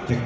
Check.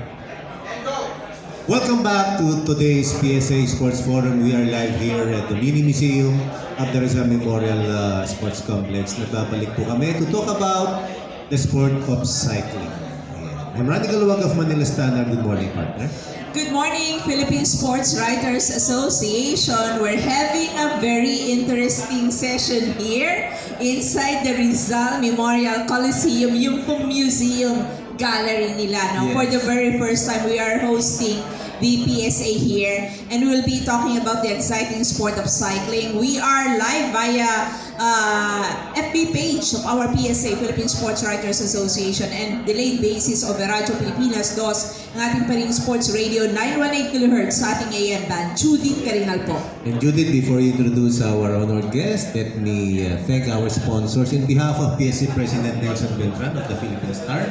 Welcome back to today's PSA Sports Forum. We are live here at the Mini Museum of the Rizal Memorial Sports Complex. Nagbabalik po kami to talk about the sport of cycling. Ayan. I'm Randy Galuwag of Manila Standard. Good morning, partner. Good morning, Philippine Sports Writers Association. We're having a very interesting session here inside the Rizal Memorial Coliseum, yung pong museum gallery nila. No? Yes. For the very first time, we are hosting the PSA here, and we'll be talking about the exciting sport of cycling. We are live via FB page of our PSA, Philippine Sports Writers Association, and delayed basis of Radyo Pilipinas 2, ang ating pa rin sports radio, 918 kHz sa ating AM band. Judith Carinal po. And Judith, before you introduce our honored guest, let me thank our sponsors. In behalf of PSA President Nelson Beltran of the Philippine Star,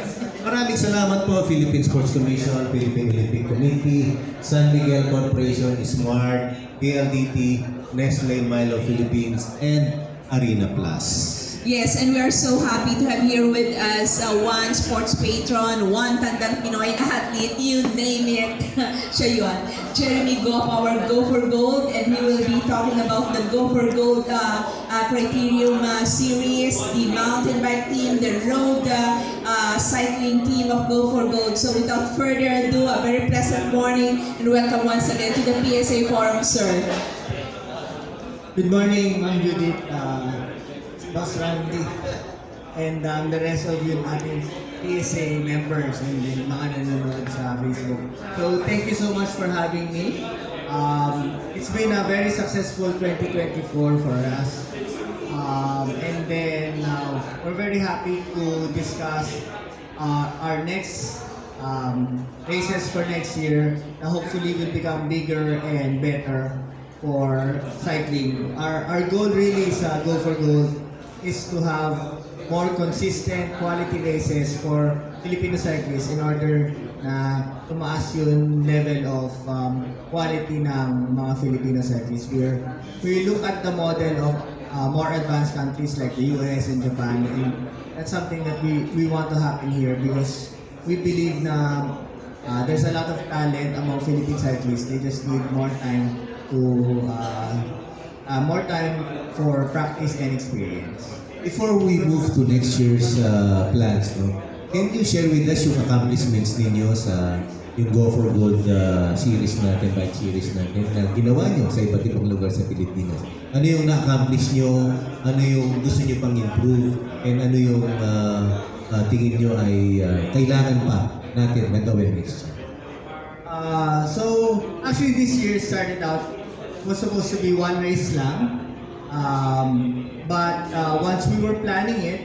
maraming salamat po, Philippine Sports Commission, Philippine Olympic Committee, San Miguel Corporation, Smart, PLDT, Nestle Milo Philippines, and Arena Plus. Yes, and we are so happy to have here with us one sports patron, one tandang Pinoy athlete, you name it, siya yun. Jeremy Goff, our Go for Gold, and he will be talking about the Go for Gold Criterium Series, the mountain bike team, the road cycling team of Go for Gold. So without further ado, a very pleasant morning and welcome once again to the PSA Forum, sir. Good morning, Ma'am Judith, Boss Randy, and the rest of you ating PSA members and then mga nanonood sa Facebook. So thank you so much for having me. It's been a very successful 2024 for us. And then we're very happy to discuss our next races for next year na hopefully will become bigger and better for cycling. Our goal really is Go for Gold is to have more consistent quality races for Filipino cyclists in order na tumaas yung level of quality ng mga Filipino cyclists. We look at the model of more advanced countries like the US and Japan, and that's something that we want to happen here because we believe na there's a lot of talent among Philippine cyclists. They just need more time for practice and experience. Before we move to next year's plans, no, can you share with us yung accomplishments ninyo sa yung Go for Gold series natin, bike series natin na ginawa nyo sa iba't ibang lugar sa Pilipinas? Ano yung na-accomplish nyo? Ano yung gusto nyo pang improve? And ano yung tingin nyo ay kailangan pa natin na gawin next year? So actually this year started out was supposed to be one race lang. But once we were planning it,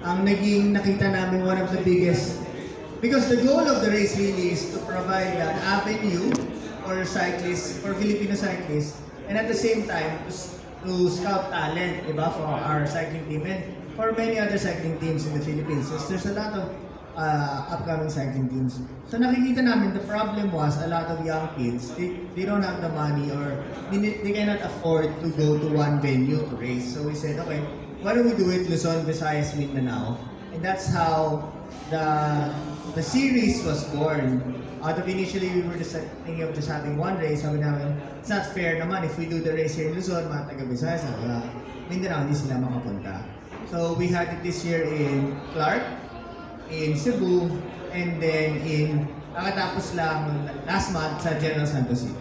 ang naging nakita namin one of the biggest, because the goal of the race really is to provide an avenue for cyclists, for Filipino cyclists, and at the same time to scout talent, diba, for our cycling team and for many other cycling teams in the Philippines. So there's a lot of upcoming cycling teams. So nakikita namin the problem was a lot of young kids, they don't have the money or they cannot afford to go to one venue to race. So we said, okay, why don't we do it Luzon, Visayas, Mindanao? And that's how the series was born. Initially we were just thinking of just having one race. Sabi namin, it's not fair naman if we do the race here in Luzon, mga taga Visayas, Mindanao, hindi sila makapunta. So we had it this year in Clark, in Cebu, and then nakatapos lang last month sa General Santos City.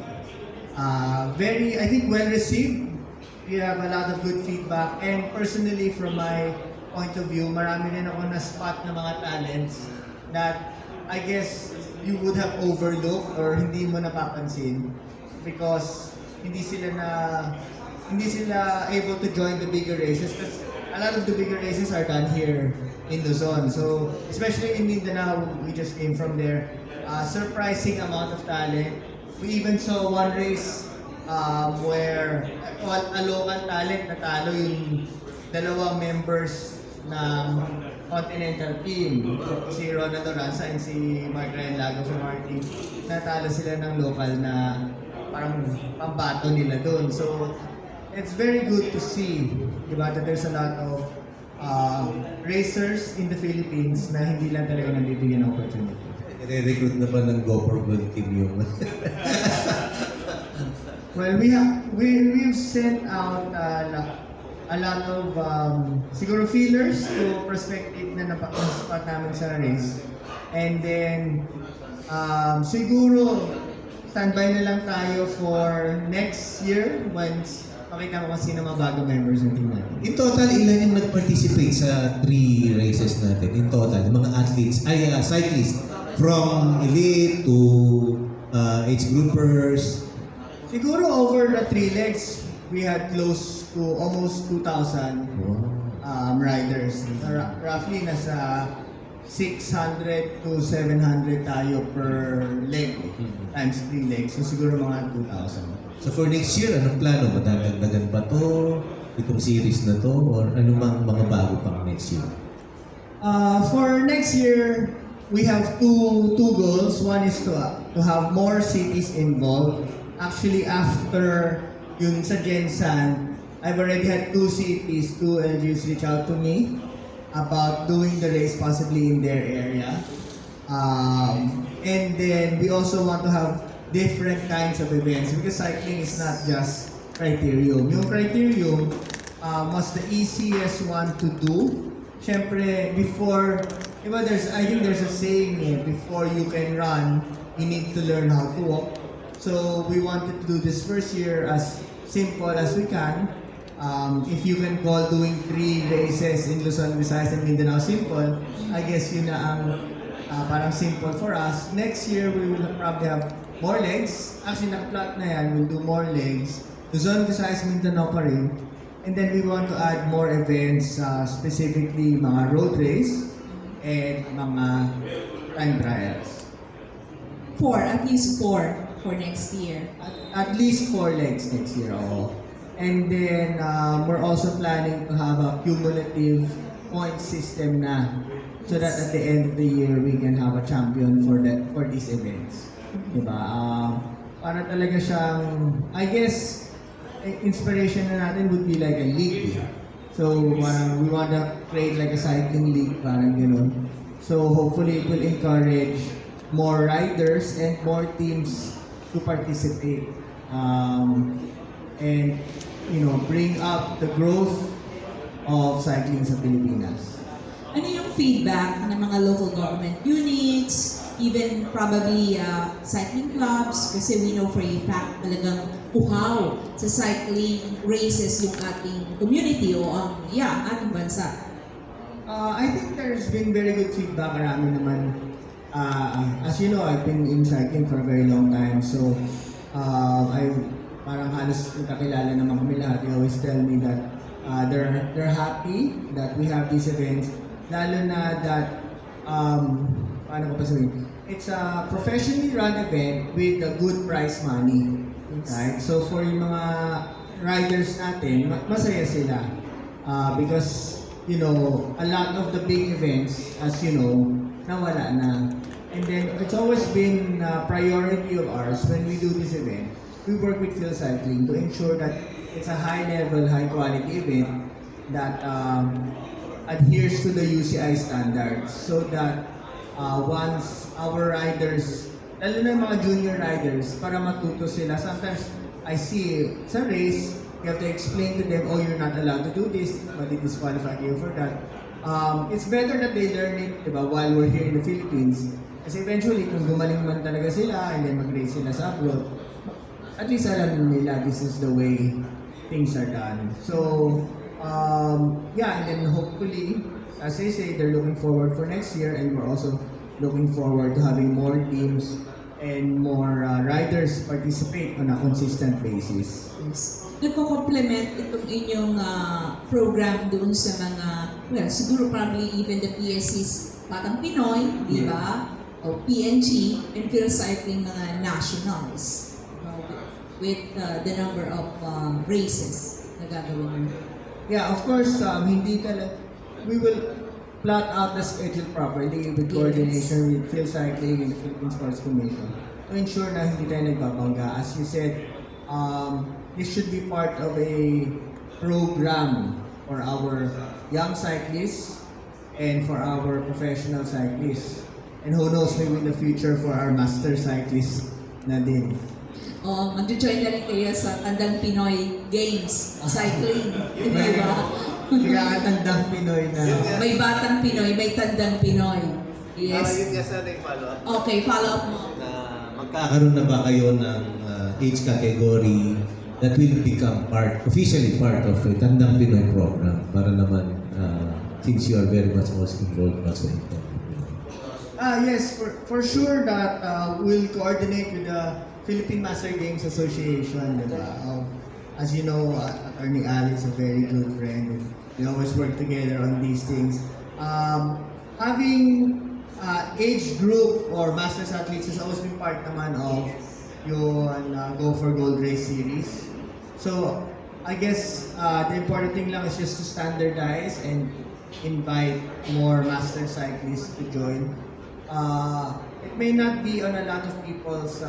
Very, I think, well received. We have a lot of good feedback, and personally, from my point of view, marami rin ako na-spot na mga talents that I guess you would have overlooked or hindi mo napapansin because hindi sila able to join the bigger races because a lot of the bigger races are done here in Luzon. So, especially in Mindanao, we just came from there. Surprising amount of talent. We even saw one race where a local talent natalo yung dalawang members ng Continental team. Si Ronald Oranza and si Mark Ryan Lago from our team. Natalo sila ng local na parang pambato nila doon. So, it's very good to see, diba, that there's a lot of racers in the Philippines na hindi lang talaga nabibigyan ng opportunity. Nire-recruit na ba ng Go for Gold team yung... Well, we've sent out a lot of siguro feelers to prospective na napaka-spot namin sa race. And then siguro standby na lang tayo for next year once makita mo kung sino mga bago members ng team natin. In total, ilan yung nag-participate sa 3 races natin? In total, yung mga athletes, cyclists, from elite to age groupers. Siguro over the 3 legs, we had close to almost 2,000 riders. Roughly nasa 600 to 700 tayo per leg times 3 legs. So siguro mga 2,000. So for next year, anong plano? Madadagdagan pa to? Itong series na to? Or anumang mga bago pang next year? For next year, we have two goals. One is to have more cities involved. Actually, after yung sa Gensan, I've already had 2 cities, 2 LGUs reach out to me about doing the race possibly in their area. And then we also want to have different kinds of events because cycling is not just criterium. Yung criterium was the easiest one to do. Siyempre, before, I think there's a saying before you can run, you need to learn how to walk. So we wanted to do this first year as simple as we can. If you can call doing 3 races in Luzon, Visayas, and Mindanao simple, I guess yun na ang parang simple for us. Next year, we will probably have more legs. Actually, naka-plot na yan. We'll do more legs. Luzon, Visayas, Mindanao pa rin. And then we want to add more events, specifically mga road race and mga time trials. 4, at least 4 for next year. At least 4 legs next year, oo. And then, we're also planning to have a cumulative point system na so that at the end of the year, we can have a champion for these events. Diba? Para talaga siyang, I guess, inspiration na natin would be like a league. So, we want to create like a cycling league, parang gano'n. So, hopefully, it will encourage more riders and more teams to participate. And, bring up the growth of cycling sa Pilipinas. Ano yung feedback ng mga local government units, even probably cycling clubs, kasi we know for a fact talagang uhaw sa cycling races yung ating community o ang ating bansa. I think there's been very good feedback. Marami naman. As you know, I've been in cycling for a very long time. So, I parang halos kakilala naman kami lahat. They always tell me that they're happy that we have these events. Lalo na that, paano ko pa sabihin? It's a professionally run event with a good prize money. Right? So for yung mga riders natin, masaya sila. Because, a lot of the big events, as you know, nawala na. And then, it's always been a priority of ours when we do this event. We work with Phil Cycling to ensure that it's a high-level, high-quality event that adheres to the UCI standards so that once our riders, lalo na yung mga junior riders, para matuto sila. Sometimes, I see sa race, you have to explain to them, you're not allowed to do this, but it disqualified you for that. It's better that they learn it, diba, while we're here in the Philippines. Kasi eventually, kung gumaling man talaga sila, and then mag-race sila sa abroad, at least alam nila this is the way things are done. So, and then hopefully, as I say, they're looking forward for next year, and we're also looking forward to having more teams and more riders participate on a consistent basis. Yes. Nagko-complement itong inyong program doon sa mga, siguro probably even the PSC's Batang Pinoy, di ba? O PNG, and Phil Cycling mga nationals with the number of races na gagawin nyo. Yeah, of course, we will plot out the schedule properly with coordination with Phil Cycling and the Philippine Sports Commission to ensure na hindi tayo nagbabangga. As you said, this should be part of a program for our young cyclists and for our professional cyclists. And who knows, maybe in the future for our master cyclists na din. Mag-join na rin kayo sa Tandang Pinoy Games, cycling, di ba? Nagkakatandang Pinoy na. May Batang Pinoy, may Tandang Pinoy. Yes. Yun nga sa ating follow-up Okay, follow up mo. na Magkakaroon na ba kayo ng age category that will become officially part of a Tandang Pinoy program para naman since you are very much also involved also in that? Yes, for sure that we'll coordinate with the Philippine Master Games Association. Diba? As you know, Attorney Ali is a very good friend. We always work together on these things. Having age group or Masters athletes has always been part naman of yung Go for Gold race series. So, I guess the important thing lang is just to standardize and invite more master cyclists to join. It may not be on a lot of people's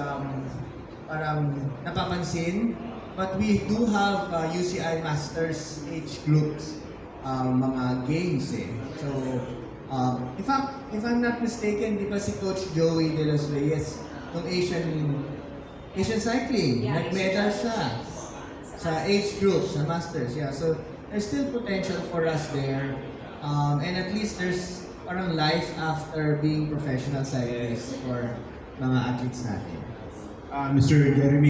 parang napapansin, but we do have UCI Masters age groups mga games eh. So, in fact, if I'm not mistaken, di ba si Coach Joey De Los Reyes ng Asian cycling, nag-medal siya sa age group, sa Masters. Yeah, so there's still potential for us there. And at least there's parang life after being professional cyclists for mga athletes natin. Mr. Jeremy